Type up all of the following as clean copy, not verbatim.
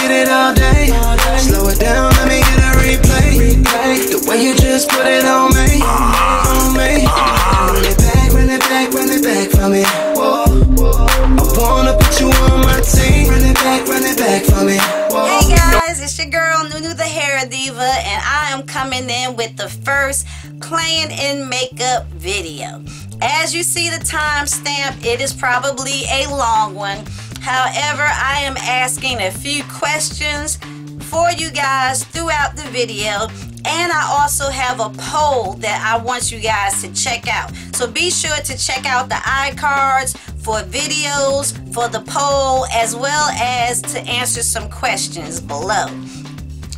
hit it all day. Slow it down, let me get a replay. The way you just put it on me, on me. Run it back, run it back, run it back for me. Whoa. I wanna put you on my team. Run it back for me. Whoa. Hey guys, it's your girl NueNew the Hair Diva, and I am coming in with the first playing in makeup video. As you see the timestamp, it is probably a long one. However, I am asking a few questions for you guys throughout the video, and I also have a poll that I want you guys to check out. So be sure to check out the iCards for videos, for the poll, as well as to answer some questions below.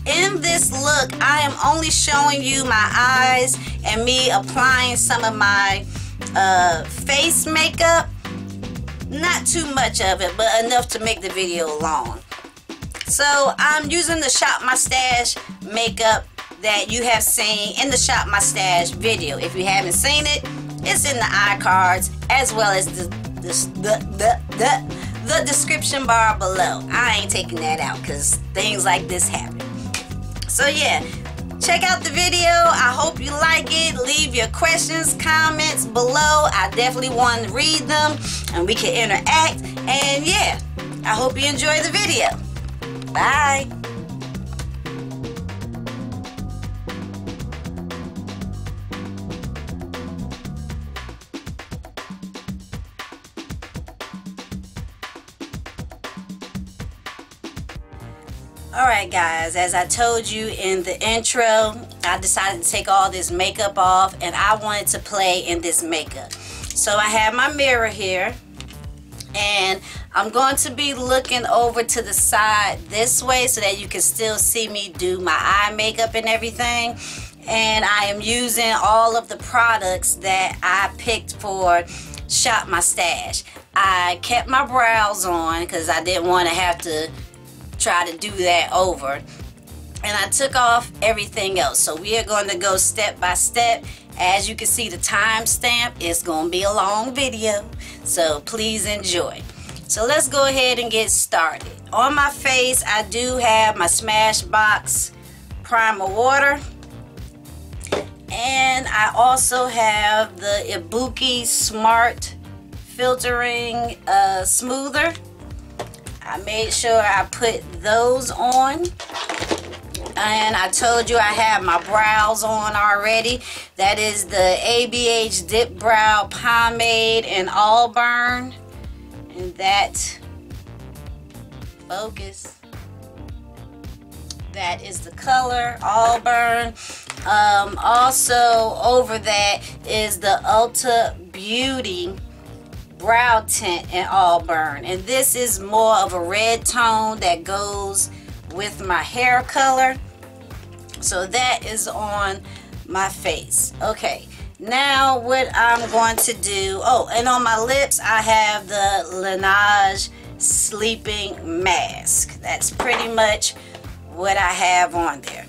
In this look, I am only showing you my eyes and me applying some of my face makeup. Not too much of it, but enough to make the video long. So I'm using the Shop My Stash makeup that you have seen in the Shop My Stash video. If you haven't seen it, it's in the iCards as well as the description bar below. I ain't taking that out because things like this happen. So yeah, check out the video. I hope you like it. Leave your questions, comments below. I definitely want to read them and we can interact. And yeah, I hope you enjoy the video. Bye. Alright guys, as I told you in the intro, I decided to take all this makeup off and I wanted to play in this makeup. So I have my mirror here and I'm going to be looking over to the side this way so that you can still see me do my eye makeup and everything. And I am using all of the products that I picked for Shop My Stash. I kept my brows on because I didn't want to have to try to do that over, and I took off everything else. So we are going to go step by step. As you can see the timestamp, it's going to be a long video, so please enjoy. So let's go ahead and get started. On my face I do have my SmashBox primer water, and I also have the IBUKI Smart Filtering Smoother. I made sure I put those on, and I told you I have my brows on already. That is the ABH Dip Brow Pomade in Auburn, and that, focus, that is the color Auburn. Also over that is the Ulta Beauty Brow Tint in Auburn, and this is more of a red tone that goes with my hair color. So that is on my face. Okay, now what I'm going to do, oh, and on my lips I have the Lash sleeping mask. That's pretty much what I have on there.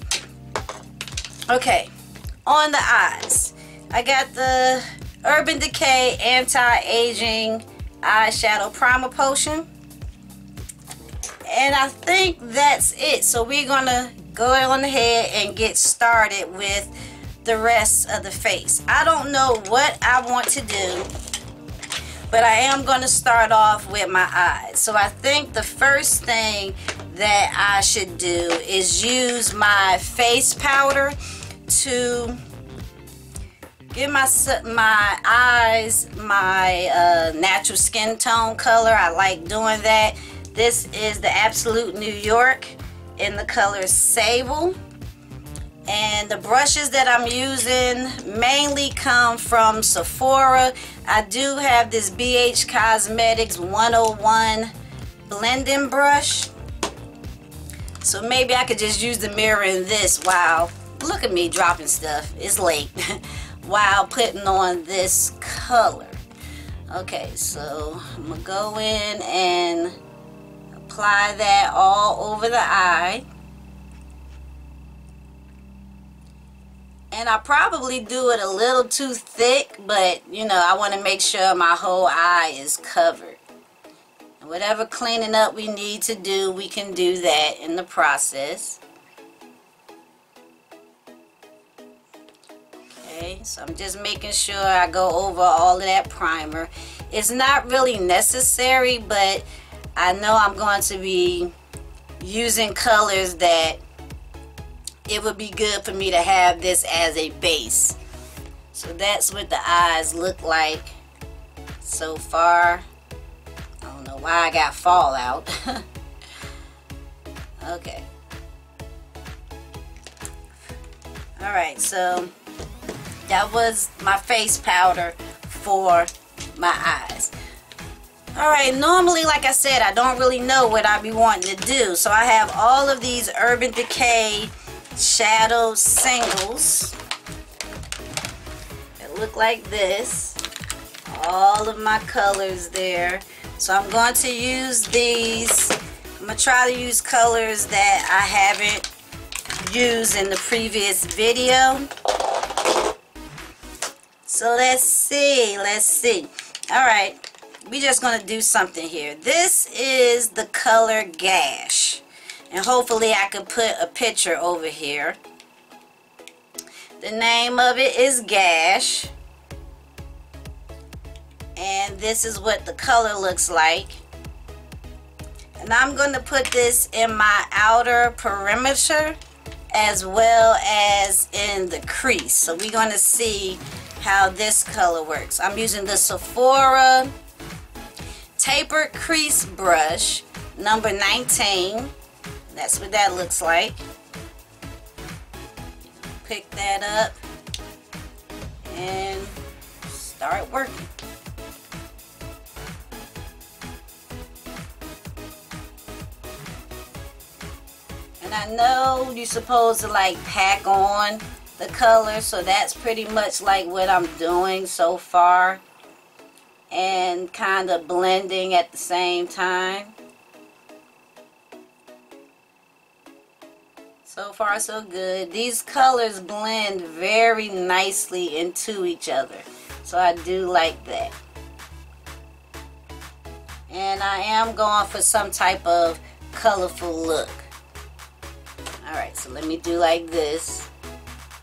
Okay, on the eyes I got the Urban Decay Anti-Aging Eyeshadow Primer Potion, and I think that's it. So we're gonna go on ahead and get started with the rest of the face. I don't know what I want to do, but I am going to start off with my eyes. So I think the first thing that I should do is use my face powder to give my eyes my natural skin tone color. I like doing that. This is the Absolute New York in the color Sable. And the brushes that I'm using mainly come from Sephora. I do have this BH Cosmetics 101 blending brush. So maybe I could just use the mirror in this while, look at me dropping stuff, it's late, while putting on this color. Okay, so I'm gonna go in and apply that all over the eye. And I probably do it a little too thick, but you know, I want to make sure my whole eye is covered. And whatever cleaning up we need to do, we can do that in the process. Okay, so I'm just making sure I go over all of that primer. It's not really necessary, but I know I'm going to be using colors that it would be good for me to have this as a base. So that's what the eyes look like so far. I don't know why I got fallout. Okay. Alright, so that was my face powder for my eyes. Alright, normally, like I said, I don't really know what I be wanting to do. So I have all of these Urban Decay shadow singles that look like this. All of my colors there. So I'm going to use these. I'm going to try to use colors that I haven't used in the previous video. So let's see. Alright, we're just going to do something here. This is the color Gash. And hopefully I can put a picture over here. The name of it is Gash. And this is what the color looks like. And I'm going to put this in my outer perimeter as well as in the crease. So we're going to see how this color works. I'm using the Sephora Tapered Crease Brush, number 19. That's what that looks like. Pick that up and start working. And I know you're supposed to like pack on the color, so that's pretty much like what I'm doing so far, and kind of blending at the same time. So far so good. These colors blend very nicely into each other, so I do like that. And I am going for some type of colorful look. Alright, so let me do like this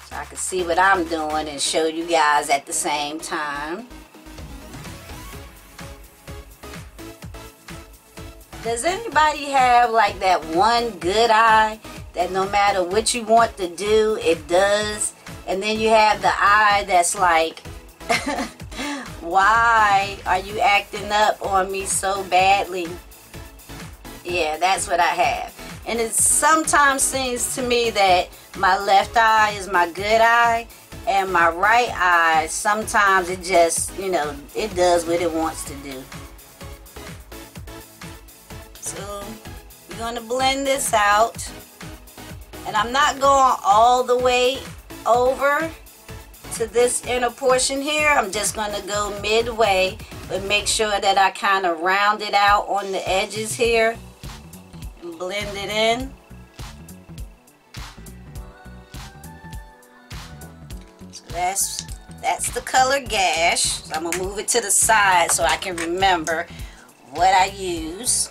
so I can see what I'm doing and show you guys at the same time. Does anybody have like that one good eye that no matter what you want to do, it does? And then you have the eye that's like, why are you acting up on me so badly? Yeah, that's what I have. And it sometimes seems to me that my left eye is my good eye, and my right eye, sometimes it just, you know, it does what it wants to do. So we're going to blend this out. And I'm not going all the way over to this inner portion here. I'm just going to go midway, but make sure that I kind of round it out on the edges here. Blend it in. So that's the color Gash. So I'm gonna move it to the side so I can remember what I use.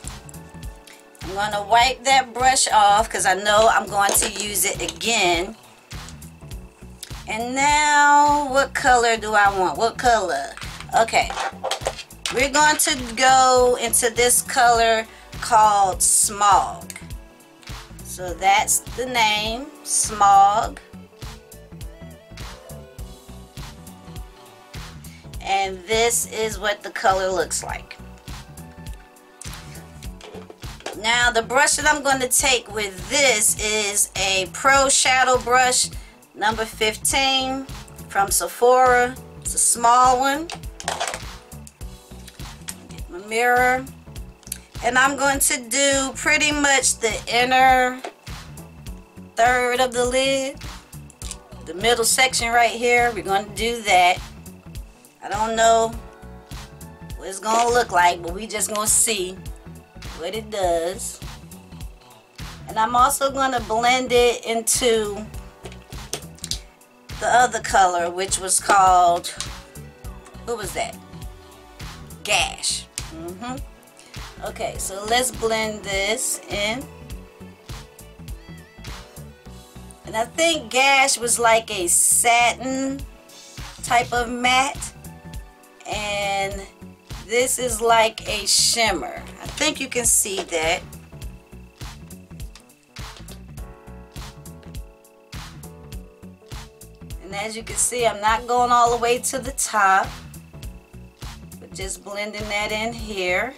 I'm gonna wipe that brush off because I know I'm going to use it again. And now, what color do I want? What color? Okay, we're going to go into this color called Smog. So that's the name, Smog. And this is what the color looks like. Now the brush that I'm going to take with this is a Pro Shadow Brush number 15 from Sephora. It's a small one. Get my mirror. And I'm going to do pretty much the inner third of the lid. The middle section right here. We're going to do that. I don't know what it's going to look like, but we just going to see what it does. And I'm also going to blend it into the other color, which was called, what was that? Gash. Okay, so let's blend this in. And I think Gash was like a satin type of matte. And this is like a shimmer. I think you can see that. And as you can see, I'm not going all the way to the top, but just blending that in here.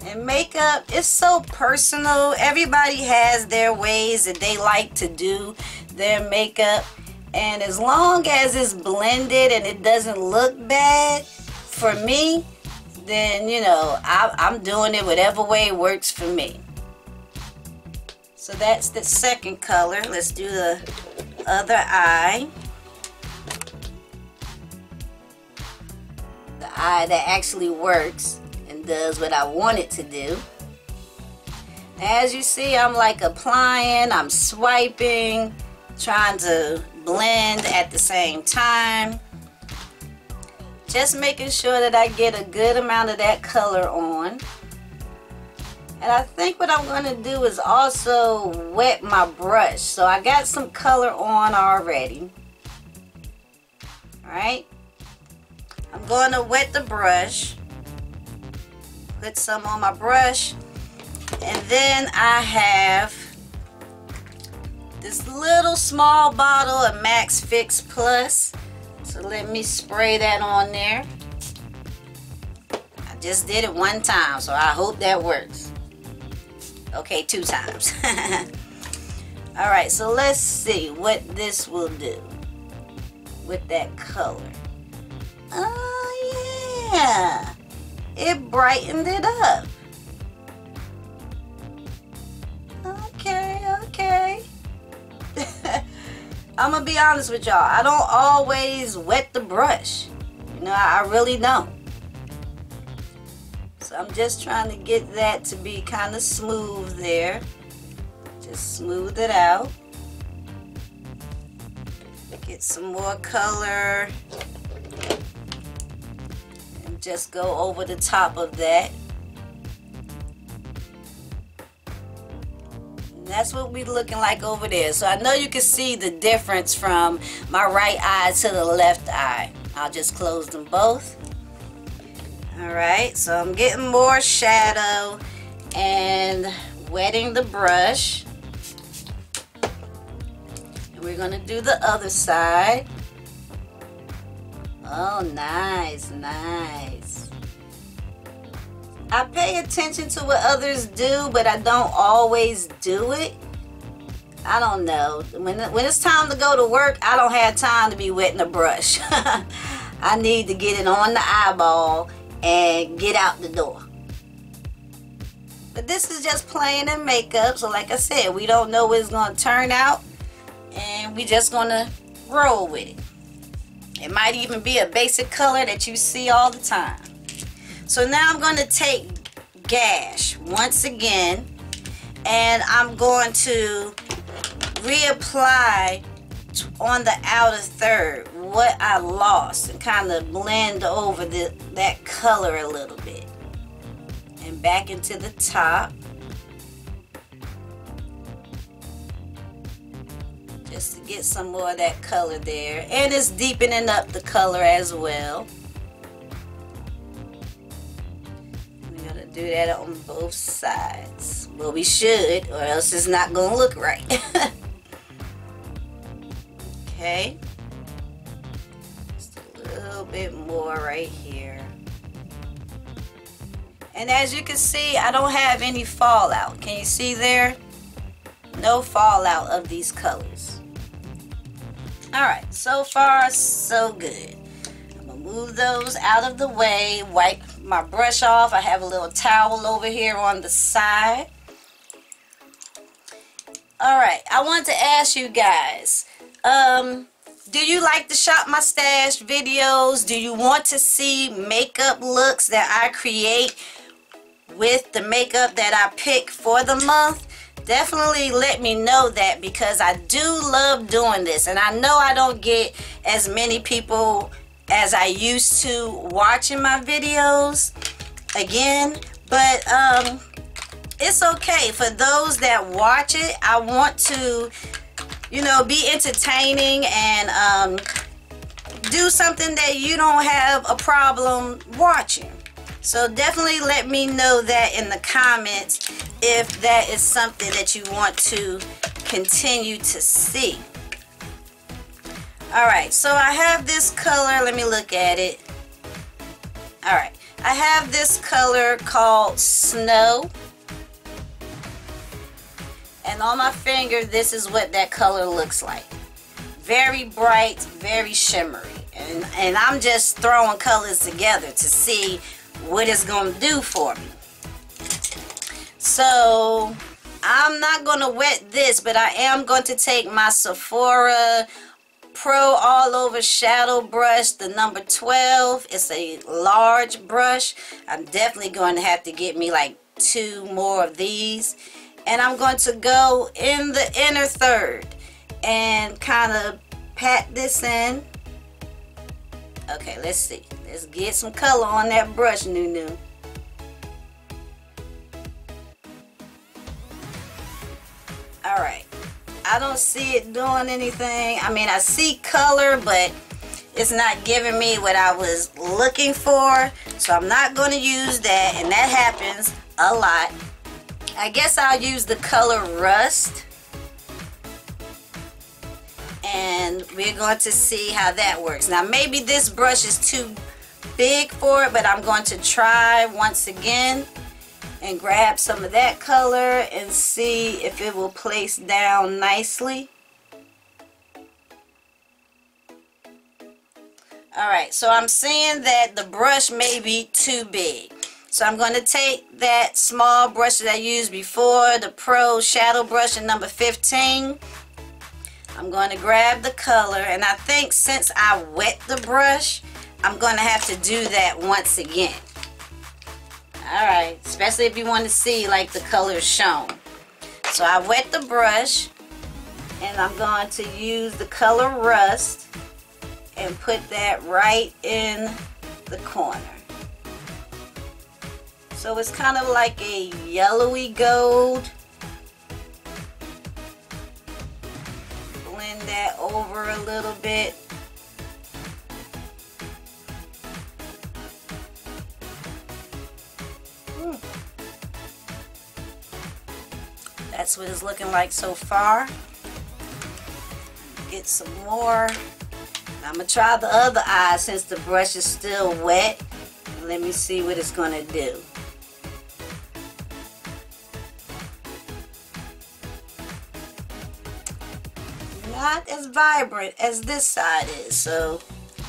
And makeup is so personal. Everybody has their ways that they like to do their makeup. And as long as it's blended and it doesn't look bad, for me, then, you know, I'm doing it whatever way works for me. So that's the second color. Let's do the other eye. The eye that actually works and does what I want it to do. As you see, I'm like applying, I'm swiping, trying to blend at the same time. Just making sure that I get a good amount of that color on. And I think what I'm going to do is also wet my brush. So I got some color on already. Alright. I'm going to wet the brush. Put some on my brush. And then I have this little small bottle of Max Fix Plus. So let me spray that on there. I just did it one time, so I hope that works. Okay, 2 times. Alright, so let's see what this will do with that color. Oh yeah, it brightened it up. Okay. I'm gonna be honest with y'all. I don't always wet the brush. You know, I really don't. So I'm just trying to get that to be kind of smooth there. Just smooth it out. Get some more color. And just go over the top of that. That's what we looking like over there. So I know you can see the difference from my right eye to the left eye. I'll just close them both. Alright, so I'm getting more shadow and wetting the brush. And we're going to do the other side. Oh, nice, nice. I pay attention to what others do, but I don't always do it. I don't know. When it's time to go to work, I don't have time to be wetting a brush. I need to get it on the eyeball and get out the door. But this is just playing in makeup, so like I said, we don't know what it's going to turn out, and we just going to roll with it. It might even be a basic color that you see all the time. So now I'm going to take Gash once again, and I'm going to reapply on the outer third what I lost and kind of blend over that color a little bit. And back into the top. Just to get some more of that color there. And it's deepening up the color as well. Do that on both sides. Well, we should, or else it's not gonna look right. Okay. Just a little bit more right here. And as you can see, I don't have any fallout. Can you see there? No fallout of these colors. Alright, so far so good. I'm gonna move those out of the way, wipe my brush off. I have a little towel over here on the side. Alright, I want to ask you guys, do you like the Shop My Stash videos? Do you want to see makeup looks that I create with the makeup that I pick for the month? Definitely let me know that, because I do love doing this, and I know I don't get as many people as I used to watching my videos again, But it's okay for those that watch it. I want to, you know, be entertaining and do something that you don't have a problem watching. So definitely let me know that in the comments if that is something that you want to continue to see. Alright, so I have this color. Let me look at it. Alright, I have this color called Snow. And on my finger, this is what that color looks like. Very bright, very shimmery. And I'm just throwing colors together to see what it's going to do for me. So, I'm not going to wet this, but I am going to take my Sephora Pro All Over Shadow Brush, the number 12. It's a large brush. I'm definitely going to have to get me like 2 more of these. And I'm going to go in the inner third and kind of pat this in. Okay, let's see. Let's get some color on that brush, NueNew. Alright. I don't see it doing anything. I mean, I see color, but it's not giving me what I was looking for. So I'm not going to use that, and that happens a lot. I guess I'll use the color Rust. And we're going to see how that works. Now, maybe this brush is too big for it, but I'm going to try once again and grab some of that color and see if it will place down nicely. Alright, so I'm seeing that the brush may be too big. So I'm going to take that small brush that I used before, the Pro Shadow Brush in number 15. I'm going to grab the color, and I think since I wet the brush, I'm going to have to do that once again. Alright, especially if you want to see like the color shown. So I wet the brush, and I'm going to use the color Rust and put that right in the corner. So it's kind of like a yellowy gold. Blend that over a little bit. That's what it's looking like so far. Get some more. I'm going to try the other eye since the brush is still wet. Let me see what it's going to do. Not as vibrant as this side is, so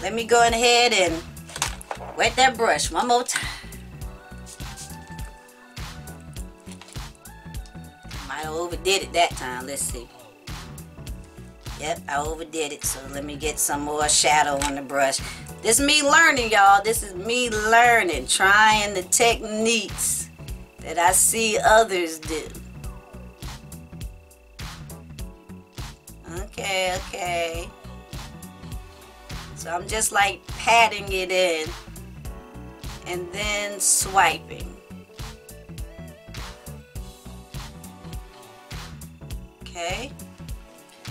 let me go ahead and wet that brush one more time. Might have overdid it that time. Let's see. Yep, I overdid it, so let me get some more shadow on the brush. This is me learning, y'all. This is me learning, trying the techniques that I see others do. Okay. So I'm just like patting it in and then swiping. Okay.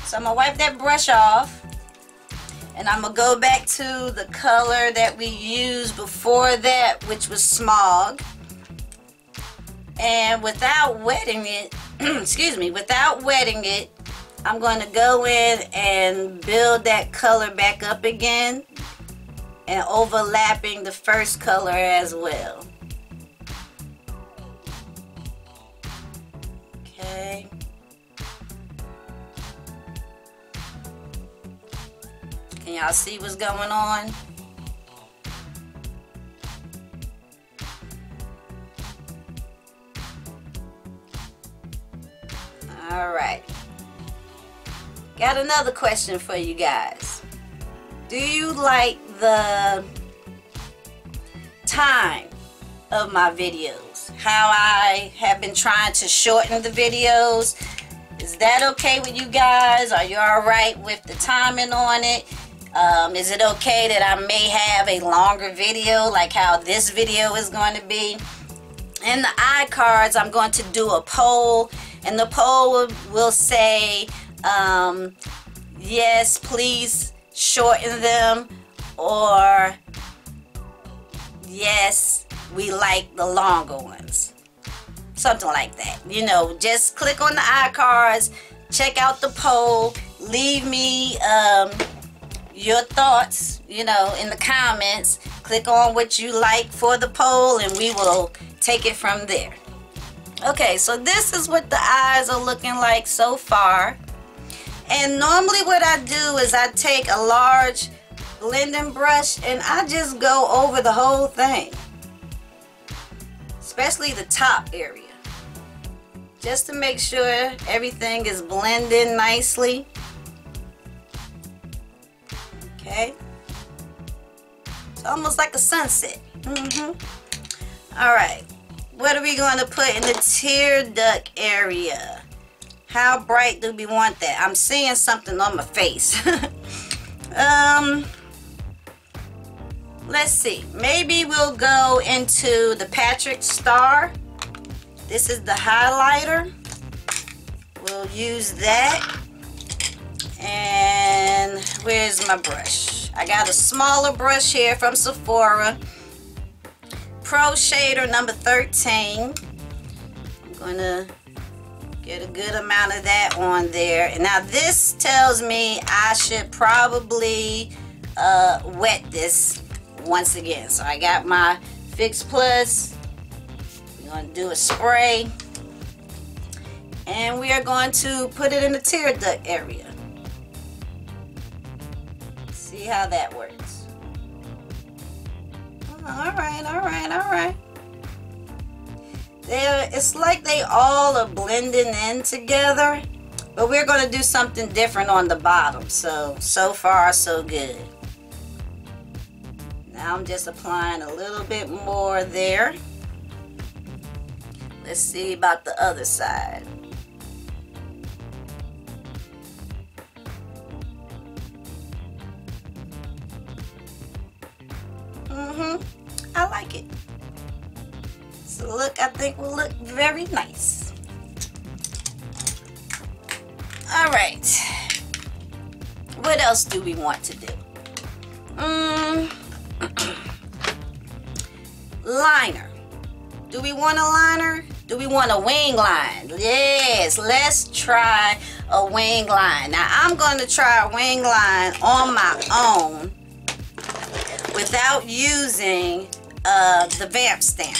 So I'm going to wipe that brush off, and I'm going to go back to the color that we used before that, which was Smog. And without wetting it, excuse me, without wetting it, I'm going to go in and build that color back up again and overlapping the first color as well. Okay. Can y'all see what's going on? Alright. Got another question for you guys. Do you like the time of my videos? How I have been trying to shorten the videos? Is that okay with you guys? Are you alright with the timing on it? Is it okay that I may have a longer video like how this video is going to be? In the eye cards, I'm going to do a poll, and the poll will say, yes, please shorten them, or yes, we like the longer ones. Something like that. You know, just click on the eye cards, check out the poll, leave me your thoughts, you know, in the comments. Click on what you like for the poll, and we will take it from there. Okay, so this is what the eyes are looking like so far. And normally what I do is I take a large blending brush and I just go over the whole thing, especially the top area, just to make sure everything is blending nicely. Okay, it's almost like a sunset. All right, what are we going to put in the tear duct area? How bright do we want that? I'm seeing something on my face. Let's see. Maybe we'll go into the Patrick Star. This is the highlighter. We'll use that. And where's my brush? I got a smaller brush here from Sephora. Pro Shader number 13. I'm going to get a good amount of that on there. And now this tells me I should probably wet this once again. So I got my Fix Plus. We're going to do a spray. And we are going to put it in the tear duct area. See how that works. Alright, alright, alright. It's like they all are blending in together, but we're going to do something different on the bottom. So far so good. Now I'm just applying a little bit more there. Let's see about the other side. I like it. So look, I think will look very nice. All right. What else do we want to do? Liner. Do we want a liner? Do we want a wing line? Yes, let's try a wing line. Now I'm going to try a wing line on my own without using the vamp stamp.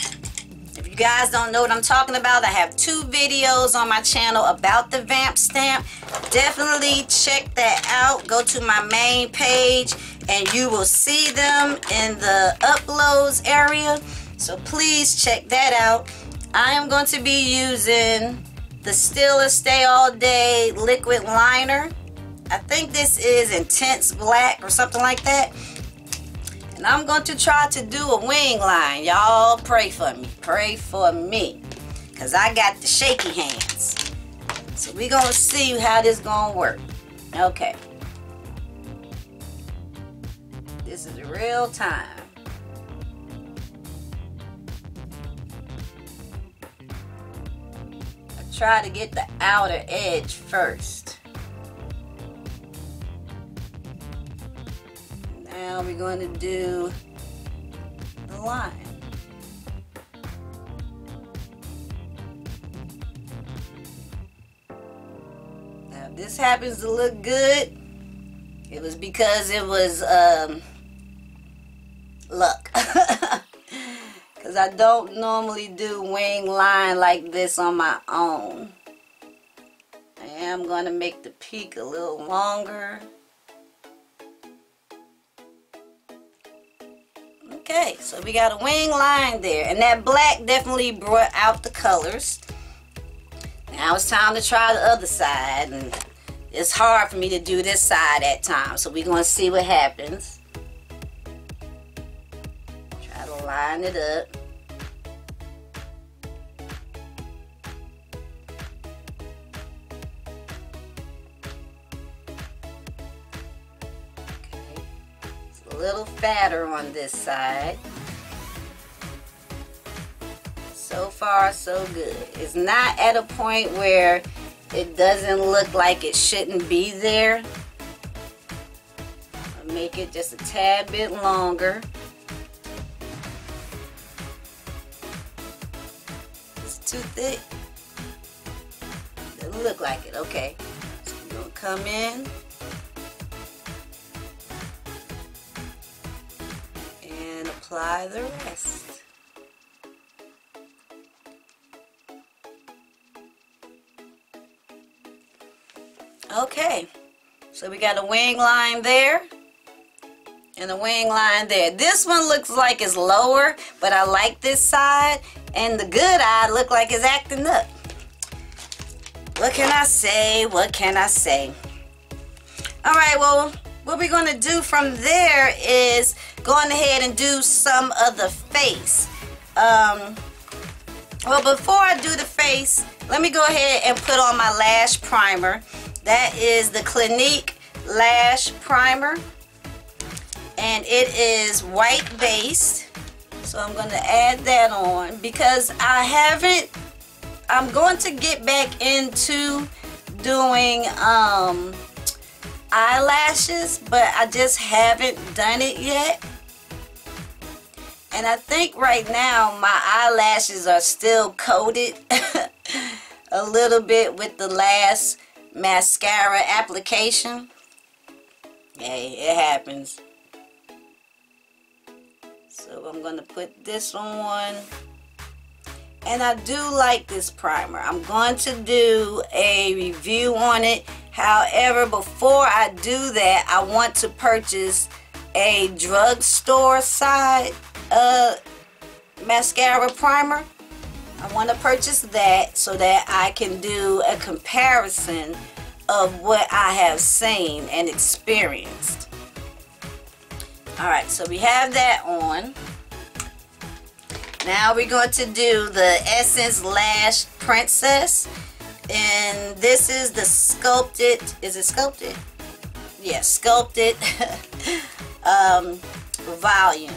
If you guys don't know what I'm talking about, I have 2 videos on my channel about the vamp stamp. Definitely check that out. Go to my main page and you will see them in the uploads area. So please check that out. I am going to be using the Still Stay All Day liquid liner. I think this is Intense Black or something like that. And I'm going to try to do a wing line. Y'all pray for me. Pray for me. Because I got the shaky hands. So we're going to see how this going to work. Okay. This is real time. I try to get the outer edge first. Now we're going to do the line. Now if this happens to look good, it was because it was luck. Because I don't normally do wing line like this on my own. I am going to make the peak a little longer. Okay, so we got a wing line there, and that black definitely brought out the colors. Now it's time to try the other side, and it's hard for me to do this side at times, so we're going to see what happens. Try to line it up. A little fatter on this side. So far, so good. It's not at a point where it doesn't look like it shouldn't be there. I'll make it just a tad bit longer. It's too thick. Doesn't look like it. Okay. So we're going to come in and apply the rest. Okay, so we got a wing line there and a wing line there. This one looks like it's lower, but I like this side, and the good eye look like it's acting up. What can I say? What can I say? All right, well, what we're going to do from there is going ahead and do some of the face. Well, before I do the face, let me go ahead and put on my lash primer. That is the Clinique Lash Primer, and it is white based. So I'm going to add that on because I'm going to get back into doing eyelashes, but I just haven't done it yet. And I think right now my eyelashes are still coated a little bit with the last mascara application. Hey, it happens. So I'm going to put this on. And I do like this primer. I'm going to do a review on it. However, before I do that, I want to purchase a drugstore side mascara primer. I want to purchase that so that I can do a comparison of what I have seen and experienced. Alright, so we have that on. Now we're going to do the Essence Lash Princess. And this is the sculpted, is it sculpted? Yeah, sculpted volume.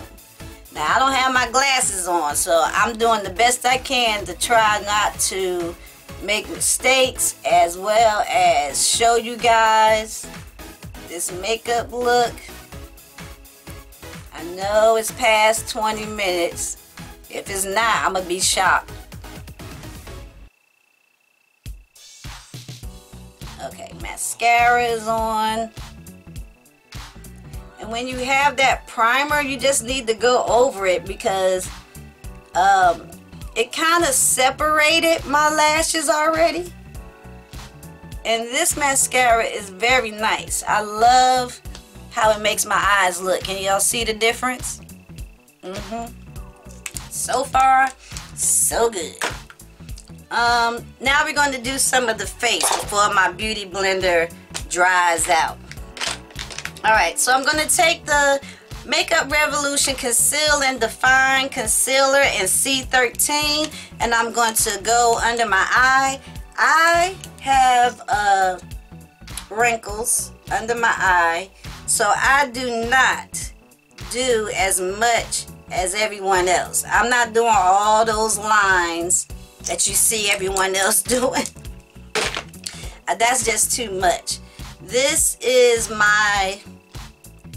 Now, I don't have my glasses on, so I'm doing the best I can to try not to make mistakes, as well as show you guys this makeup look. I know it's past 20 minutes. If it's not, I'm going to be shocked. Okay, mascara is on. And when you have that primer, you just need to go over it because it kind of separated my lashes already. And this mascara is very nice. I love how it makes my eyes look. Can y'all see the difference? So far, so good. Now we're going to do some of the face before my beauty blender dries out. Alright, so I'm going to take the Makeup Revolution Conceal and Define Concealer in C13, and I'm going to go under my eye. I have wrinkles under my eye, so I do not do as much as everyone else. I'm not doing all those lines that you see everyone else doing. That's just too much. This is my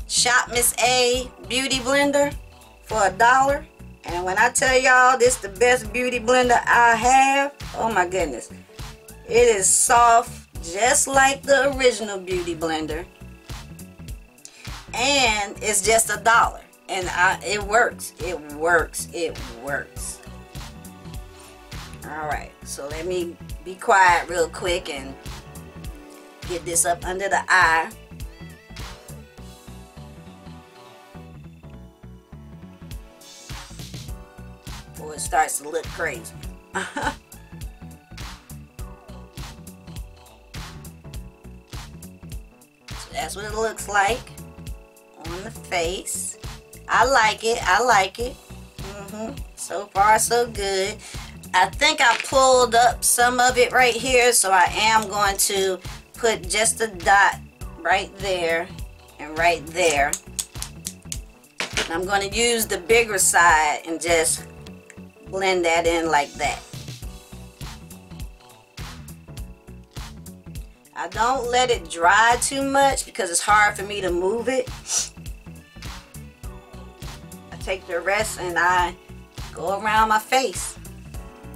Shop Miss A beauty blender for $1. And when I tell y'all this is the best beauty blender I have, oh my goodness. It is soft just like the original beauty blender. And it's just $1. And it works. It works. It works. Alright, so let me be quiet real quick and get this up under the eye. Before it starts to look crazy. So that's what it looks like on the face. I like it. I like it. So far, so good. I think I pulled up some of it right here, so I am going to put just a dot right there and right there. And I'm going to use the bigger side and just blend that in like that. I don't let it dry too much because it's hard for me to move it. I take the rest and I go around my face.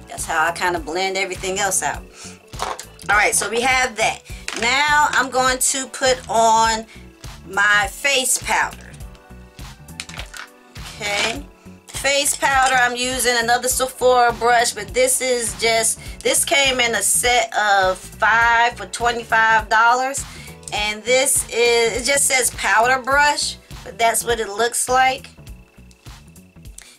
That's how I kind of blend everything else out. Alright, so we have that. Now I'm going to put on my face powder. Okay. Face powder, I'm using another Sephora brush, but this came in a set of 5 for $25. And this is, it just says powder brush, but that's what it looks like.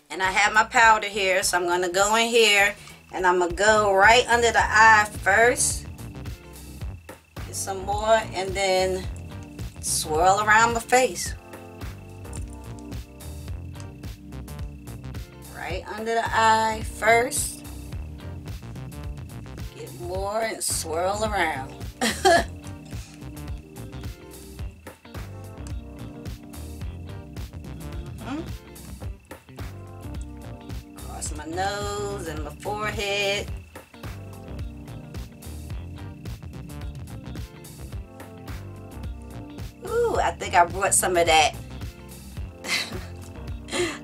And I have my powder here, so I'm going to go in here and I'm going to go right under the eye first. Get some more and then swirl around my face. Right under the eye first. Get more and swirl around. Across my nose and my forehead. Ooh, I think I brought some of that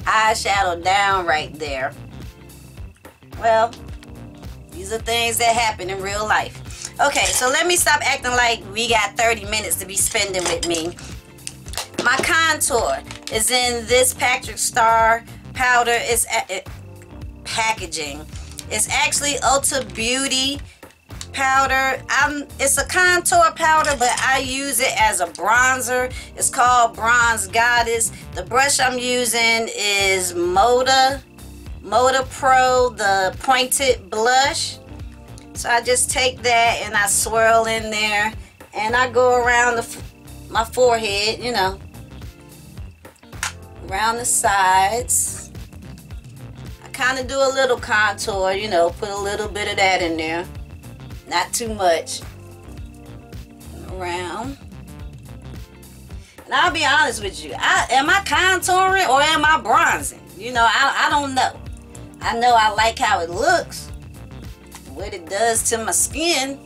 eyeshadow down right there. Well, these are things that happen in real life. Okay, so let me stop acting like we got 30 minutes to be spending with me. My contour is in this Patrick Star powder. It's packaging. It's actually Ulta Beauty powder. It's a contour powder, but I use it as a bronzer. It's called Bronze Goddess. The brush I'm using is Moda Pro, the pointed blush. So I just take that and I swirl in there and I go around my forehead, you know, around the sides. I kind of do a little contour, you know, put a little bit of that in there. Not too much. Around. And I'll be honest with you. Am I contouring or am I bronzing? You know, I don't know. I know I like how it looks. What it does to my skin.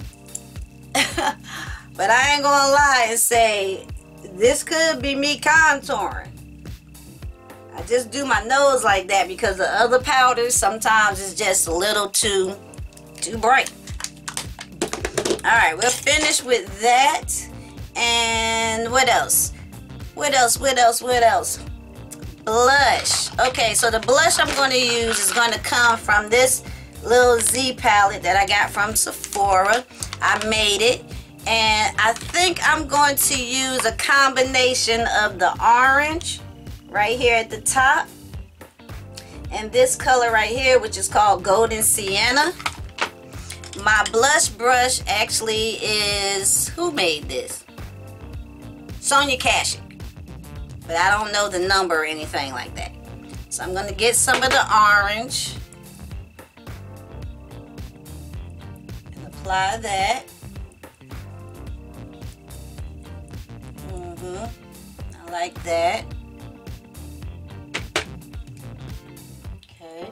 But I ain't gonna lie and say this could be me contouring. I just do my nose like that because the other powders sometimes is just a little too bright. Alright, we're finished with that. And what else? What else? Blush. Okay, so the blush I'm going to use is going to come from this little Z palette that I got from Sephora. I made it. And I think I'm going to use a combination of the orange right here at the top. And this color right here, which is called Golden Sienna. My blush brush actually is, who made this? Sonia Kashuk. But I don't know the number or anything like that. So I'm going to get some of the orange. And apply that. I like that. Okay.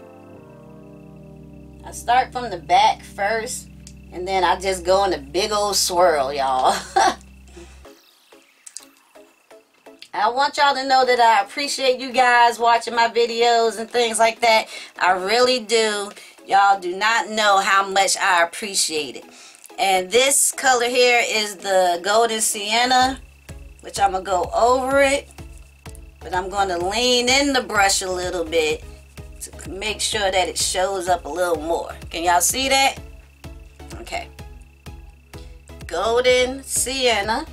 I start from the back first, and then I just go in a big old swirl, y'all. I want y'all to know that I appreciate you guys watching my videos and things like that. I really do. Y'all do not know how much I appreciate it. And this color here is the Golden Sienna, which I'm going to go over it. But I'm going to lean in the brush a little bit to make sure that it shows up a little more. Can y'all see that? Okay. Golden Sienna.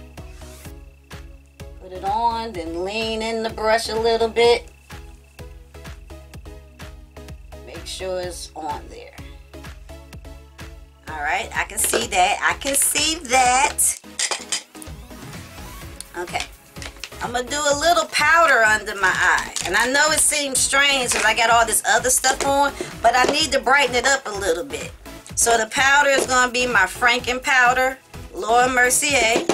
Put it on, then lean in the brush a little bit. Make sure it's on there. Alright, I can see that. I can see that. Okay. I'm going to do a little powder under my eye. And I know it seems strange because I got all this other stuff on, but I need to brighten it up a little bit. So the powder is going to be my Franken powder, Laura Mercier.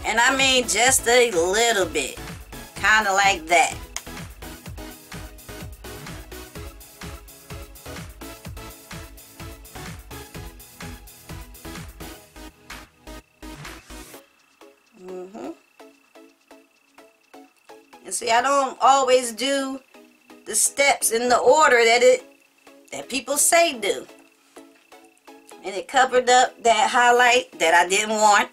And I mean just a little bit. Kind of like that. And see, I don't always do the steps in the order that people say do. And it covered up that highlight that I didn't want.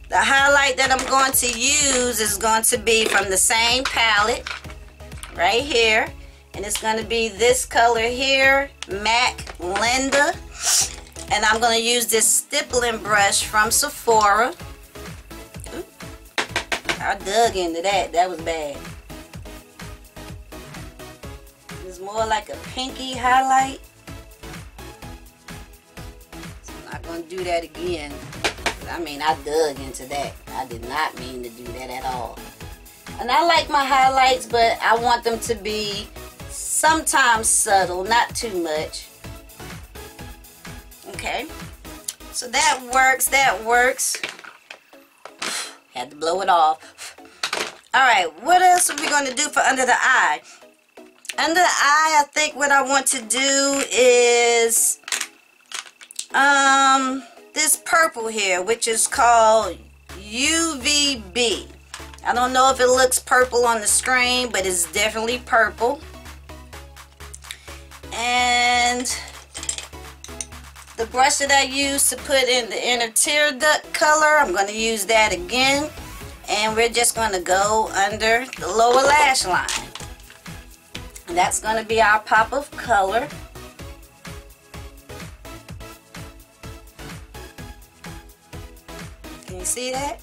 The highlight that I'm going to use is going to be from the same palette right here. And it's going to be this color here, MAC Linda. And I'm going to use this stippling brush from Sephora. Ooh, I dug into that. That was bad. It's more like a pinky highlight. So I'm not going to do that again. I mean, I dug into that. I did not mean to do that at all. And I like my highlights, but I want them to be sometimes subtle, not too much. Okay. So that works. That works. Had to blow it off. Alright, what else are we going to do for under the eye? Under the eye, I think what I want to do is this purple here, which is called UVB. I don't know if it looks purple on the screen, but it's definitely purple. And the brush that I used to put in the inner tear duct color, I'm going to use that again. And we're just going to go under the lower lash line. And that's going to be our pop of color. Can you see that?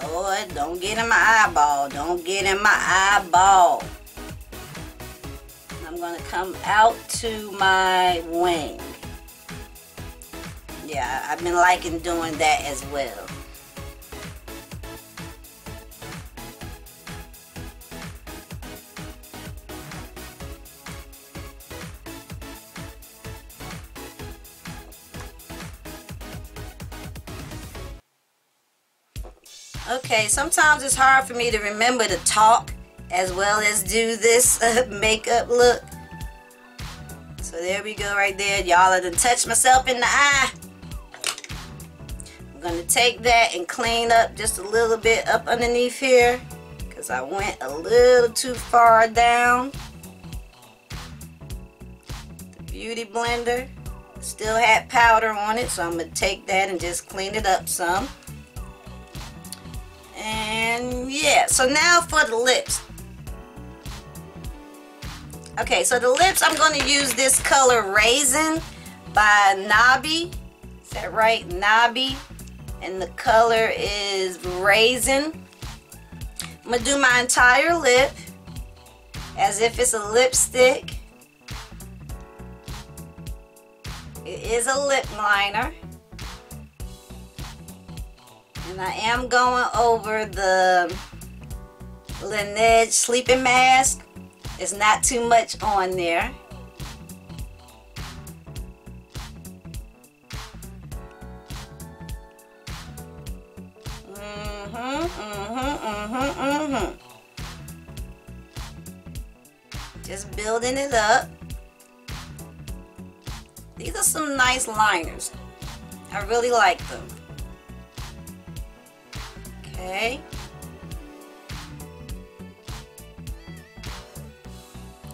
Lord, don't get in my eyeball. Don't get in my eyeball. I'm going to come out to my wing. Yeah, I've been liking doing that as well. Okay, sometimes it's hard for me to remember to talk as well as do this makeup look. So there we go right there. Y'all have done touched myself in the eye. I'm going to take that and clean up just a little bit up underneath here because I went a little too far down. The Beauty Blender still had powder on it, so I'm going to take that and just clean it up some. And yeah, so now for the lips. Okay, so the lips, I'm going to use this color Raisin by Nabi. Is that right? Nabi. And the color is Raisin. I'm going to do my entire lip as if it's a lipstick. It is a lip liner. And I am going over the Laneige sleeping mask. It's not too much on there. Just building it up. These are some nice liners. I really like them. Okay.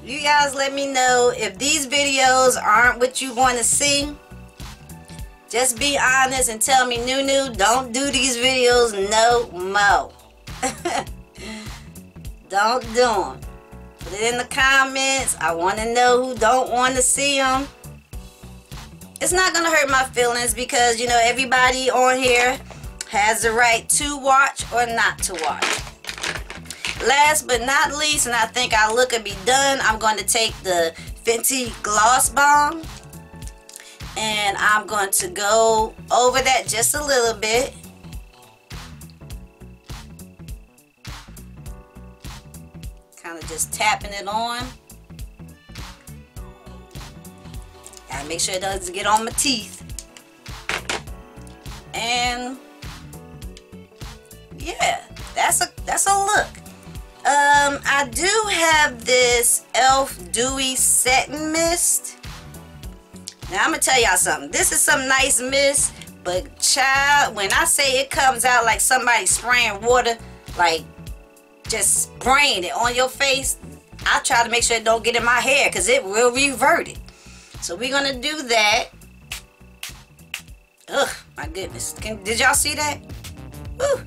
You guys let me know if these videos aren't what you want to see. Just be honest and tell me, NueNew, don't do these videos no more. Don't do them. Put it in the comments. I want to know who don't want to see them. It's not going to hurt my feelings because, you know, everybody on here has the right to watch or not to watch. Last but not least, and I think our look will be done, I'm going to take the Fenty Gloss Bomb and I'm going to go over that just a little bit. Kind of just tapping it on. Gotta make sure it doesn't get on my teeth. And yeah, that's a look. I do have this e.l.f. Dewy Setting Mist. Now I'm gonna tell y'all something. This is some nice mist, But child, when I say it comes out like somebody spraying water, like just spraying it on your face, I try to make sure it don't get in my hair because it will revert it. So we're gonna do that. Ugh, my goodness. Did y'all see that? Woo.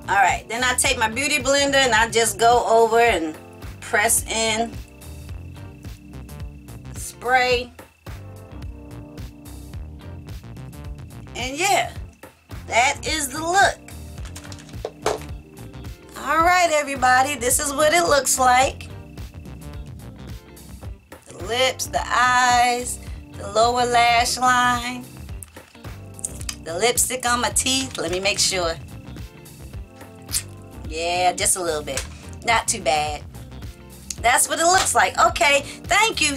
Alright, then I take my beauty blender and I just go over and press in spray. And yeah, that is the look. Alright everybody, this is what it looks like. The lips, the eyes, the lower lash line, the lipstick on my teeth. Let me make sure. Yeah, just a little bit. Not too bad. That's what it looks like. Okay, thank you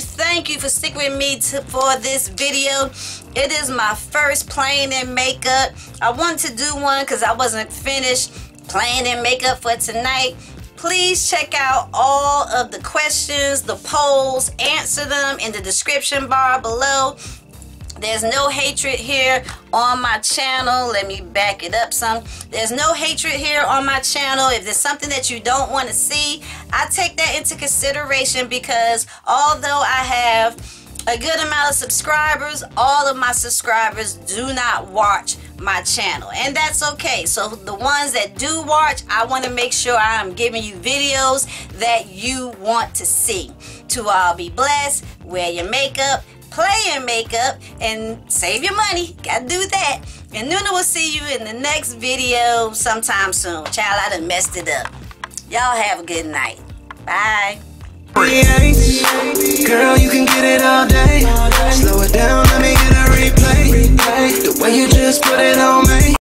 for sticking with me for this video. It is my first playing in makeup. I wanted to do one because I wasn't finished playing in makeup for tonight. Please check out all of the questions, the polls, answer them in the description bar below. There's no hatred here on my channel. Let me back it up some. There's no hatred here on my channel. If there's something that you don't want to see, I take that into consideration because although I have a good amount of subscribers, all of my subscribers do not watch my channel, and that's okay. So the ones that do watch, I want to make sure I'm giving you videos that you want to see. To all be blessed, wear your makeup, play in makeup, and save your money. Gotta do that. And NueNew will see you in the next video sometime soon. Child, I done messed it up. Y'all have a good night. Bye. Girl, you can get it all day. Slow it down, let me get a replay. The way you just put it on me.